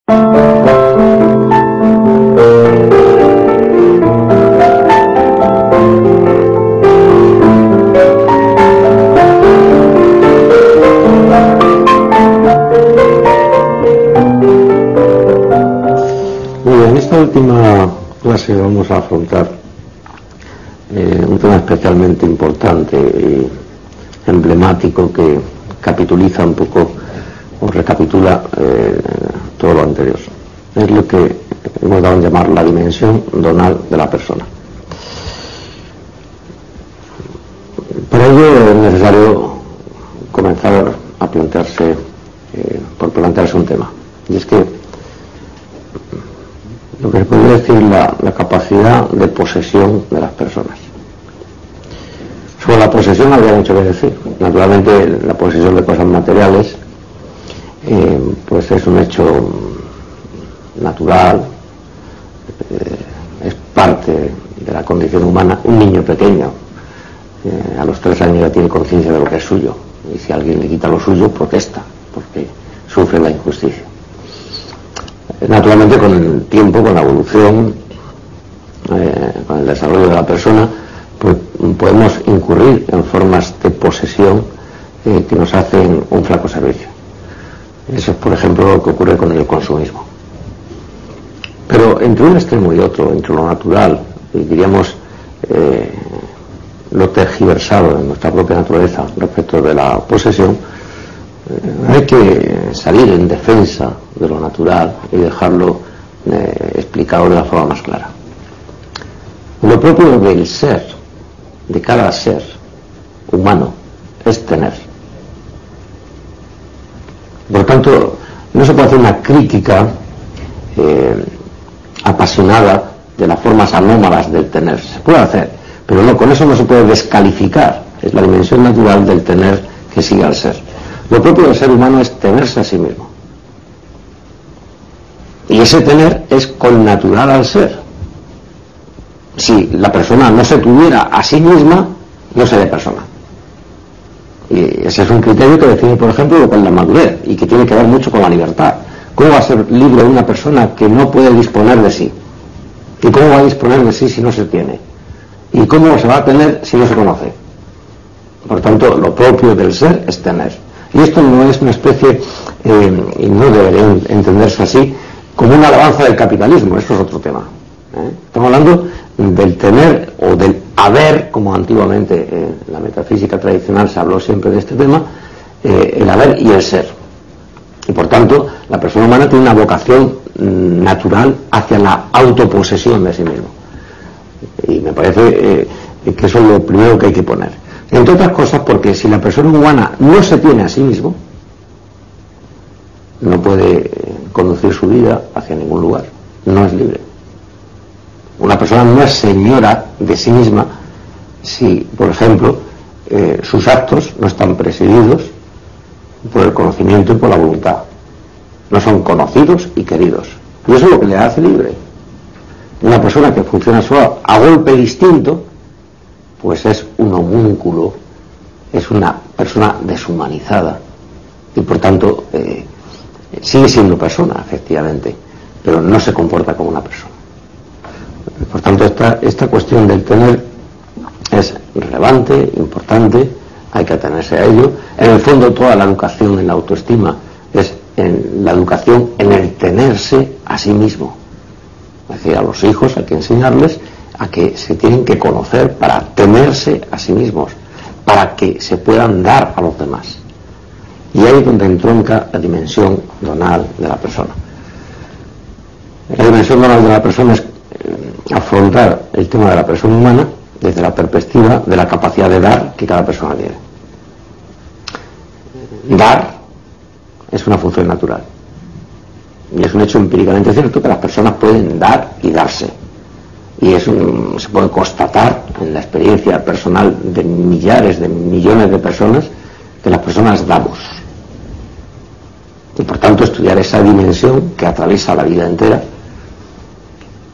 En esta última clase vamos a afrontar un tema especialmente importante y emblemático que capituliza un poco o recapitula todo lo anterior. Es lo que hemos dado a llamar la dimensión donal de la persona. Para ello es necesario comenzar a plantearse, por plantearse un tema, y es que lo que se podría decir la capacidad de posesión de las personas. Sobre la posesión habría mucho que decir. Naturalmente la posesión de cosas materiales pues es un hecho natural, es parte de la condición humana. Un niño pequeño a los 3 años ya tiene conciencia de lo que es suyo, y si alguien le quita lo suyo protesta porque sufre la injusticia. Naturalmente con el tiempo, con la evolución, con el desarrollo de la persona, pues podemos incurrir en formas de posesión que nos hacen un flaco servicio. Eso es, por ejemplo, lo que ocurre con el consumismo. Pero entre un extremo y otro, entre lo natural y diríamos lo tergiversado en nuestra propia naturaleza respecto de la posesión, hay que salir en defensa de lo natural y dejarlo explicado de la forma más clara. Lo propio del ser, de cada ser humano, es tener. Por lo tanto, no se puede hacer una crítica apasionada de las formas anómalas del tener. Se puede hacer, pero no, con eso no se puede descalificar. Es la dimensión natural del tener que sigue al ser. Lo propio del ser humano es tenerse a sí mismo. Y ese tener es connatural al ser. Si la persona no se tuviera a sí misma, no sería persona. Y ese es un criterio que define, por ejemplo, lo que es la madurez y que tiene que ver mucho con la libertad. ¿Cómo va a ser libre una persona que no puede disponer de sí? ¿Y cómo va a disponer de sí si no se tiene? ¿Y cómo se va a tener si no se conoce? Por tanto, lo propio del ser es tener. Y esto no es una especie, y no debería entenderse así, como una alabanza del capitalismo. Esto es otro tema. Estamos hablando del tener o del haber, como antiguamente en la metafísica tradicional se habló siempre de este tema, el haber y el ser. Y por tanto, la persona humana tiene una vocación natural hacia la autoposesión de sí mismo. Y me parece que eso es lo primero que hay que poner. Entre otras cosas porque si la persona humana no se tiene a sí mismo, no puede conducir su vida hacia ningún lugar, no es libre. Una persona no es señora de sí misma si, por ejemplo, sus actos no están presididos por el conocimiento y por la voluntad. No son conocidos y queridos. Y eso es lo que le hace libre. Una persona que funciona solo a golpe distinto, pues es un homúnculo, es una persona deshumanizada y por tanto sigue siendo persona, efectivamente, pero no se comporta como una persona. Por tanto, esta cuestión del tener es relevante, importante, hay que atenerse a ello. En el fondo, toda la educación en la autoestima es la educación en el tenerse a sí mismo. Es decir, a los hijos hay que enseñarles a que se tienen que conocer para tenerse a sí mismos, para que se puedan dar a los demás. Y ahí es donde entronca la dimensión donal de la persona. La dimensión donal de la persona es afrontar el tema de la persona humana desde la perspectiva de la capacidad de dar que cada persona tiene. Dar es una función natural. Y es un hecho empíricamente cierto que las personas pueden dar y darse. Y eso se puede constatar en la experiencia personal de millares, de millones de personas, que las personas damos. Y por tanto estudiar esa dimensión que atraviesa la vida entera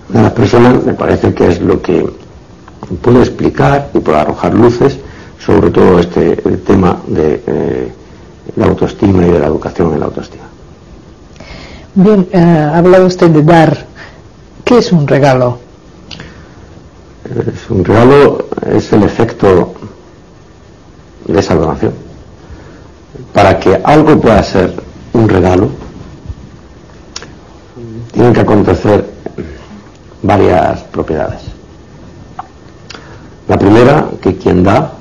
de las personas me parece que es lo que puede explicar y puede arrojar luces sobre todo el tema de la autoestima y de la educación en la autoestima. Bien, ha hablado usted de dar. ¿Qué es un regalo? Un regalo es el efecto de esa donación. Para que algo pueda ser un regalo, tienen que acontecer varias propiedades. La primera, que quien da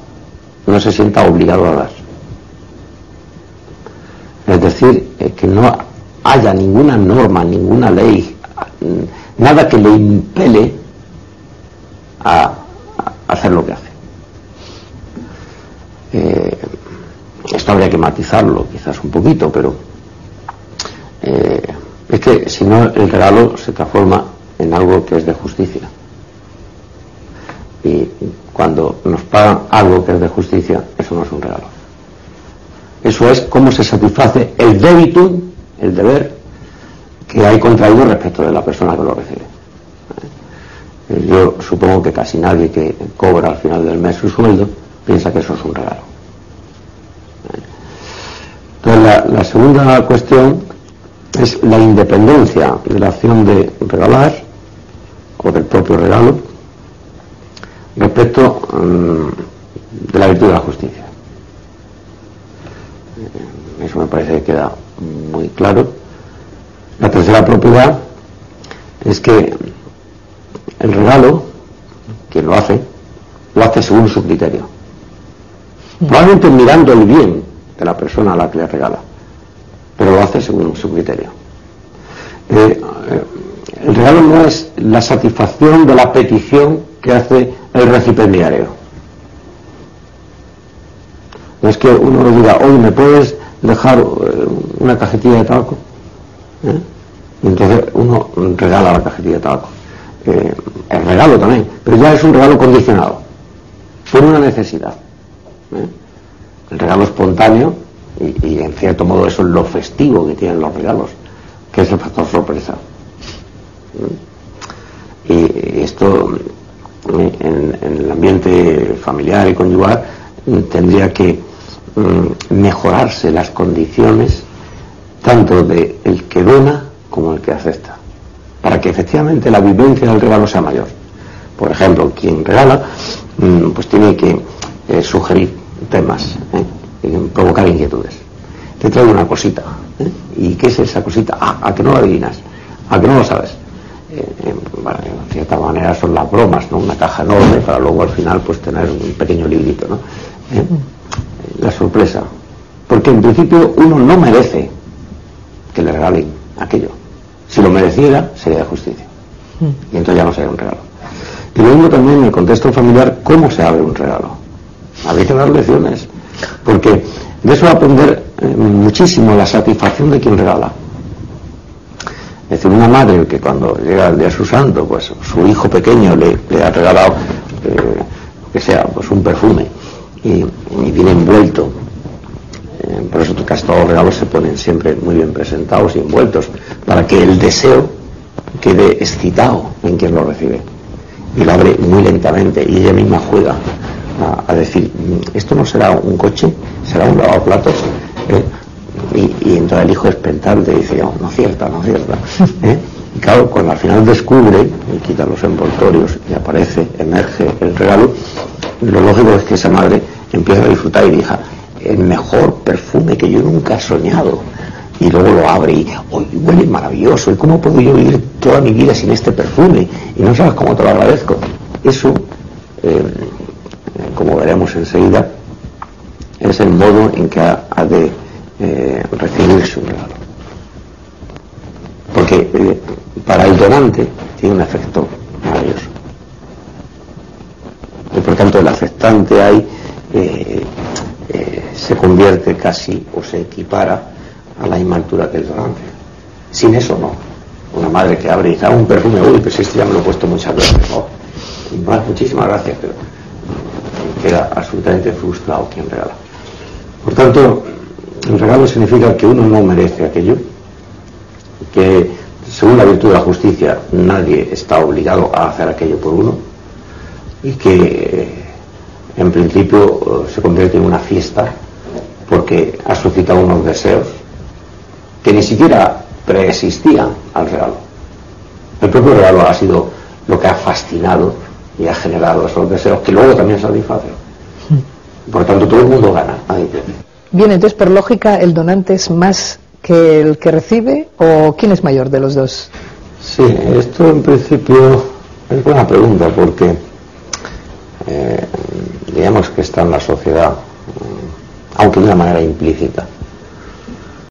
no se sienta obligado a dar. Es decir, que no haya ninguna norma, ninguna ley, nada que le impele a hacer lo que hace. Esto habría que matizarlo quizás un poquito, pero es que si no, el regalo se transforma en algo que es de justicia. Y cuando nos pagan algo que es de justicia, eso no es un regalo. Eso es cómo se satisface el debitum, el deber que hay contraído respecto de la persona que lo recibe. Yo supongo que casi nadie que cobra al final del mes su sueldo piensa que eso es un regalo. Entonces, la segunda cuestión es la independencia de la acción de regalar o del propio regalo respecto de la virtud de la justicia. Eso me parece que queda muy claro. La tercera propiedad es que el regalo, quien lo hace según su criterio. Probablemente mirando el bien de la persona a la que le regala, pero lo hace según su criterio. El regalo no es la satisfacción de la petición que hace el recipiendario. No es que uno le diga, oye, ¿me puedes dejar una cajetilla de tabaco? Y entonces uno regala la cajetilla de tabaco. El regalo también, pero ya es un regalo condicionado por una necesidad. El regalo espontáneo, y en cierto modo eso es lo festivo que tienen los regalos, que es el factor sorpresa. Y esto en el ambiente familiar y conyugal tendría que mejorarse las condiciones tanto de el que dona como el que acepta, para que efectivamente la vivencia del regalo sea mayor. Por ejemplo, quien regala pues tiene que sugerir temas, provocar inquietudes. Te traigo una cosita, ¿y qué es esa cosita? ¿A que no lo adivinas? ¿A que no lo sabes? Bueno, en cierta manera son las bromas, ¿no? Una caja enorme para luego al final pues tener un pequeño librito, ¿no? La sorpresa, porque en principio uno no merece que le regalen aquello. Si lo mereciera sería de justicia, y entonces ya no sería un regalo. Y luego también en el contexto familiar, ¿cómo se abre un regalo? Habría que dar lecciones, porque de eso va a aprender muchísimo la satisfacción de quien regala. Es decir, una madre que cuando llega el día de su santo, pues su hijo pequeño le ha regalado lo que sea, pues un perfume, y viene envuelto. Por eso casi todos los regalos se ponen siempre muy bien presentados y envueltos, para que el deseo quede excitado en quien lo recibe. Y lo abre muy lentamente y ella misma juega a decir, esto no será un coche, será un lavaplatos. Y entonces el hijo expectante dice, no acierta. Y claro, cuando al final descubre y quita los envoltorios y aparece, emerge el regalo, lo lógico es que esa madre empieza a disfrutar y diga, el mejor perfume que yo nunca he soñado. Y luego lo abre y huele maravilloso. ¿Y cómo puedo yo vivir toda mi vida sin este perfume? Y no sabes cómo te lo agradezco. Eso, como veremos enseguida, es el modo en que ha de recibir su regalo. Porque para el donante tiene un efecto maravilloso. Y por tanto el aceptante ahí se convierte casi o se equipara a la misma altura que el donante. Sin eso no. Una madre que abre y dice, un perfume, uy, pues este ya me lo he puesto muchas veces, ¿no? Y muchísimas gracias, pero queda absolutamente frustrado quien regala. Por tanto, el regalo significa que uno no merece aquello, que según la virtud de la justicia nadie está obligado a hacer aquello por uno, y que en principio se convierte en una fiesta porque ha suscitado unos deseos que ni siquiera preexistían al regalo. El propio regalo ha sido lo que ha fascinado y ha generado esos deseos que luego también satisfacen. Por lo tanto, todo el mundo gana. Bien, entonces por lógica, ¿el donante es más que el que recibe o quién es mayor de los dos? Sí, esto en principio es buena pregunta porque digamos que está en la sociedad, aunque de una manera implícita.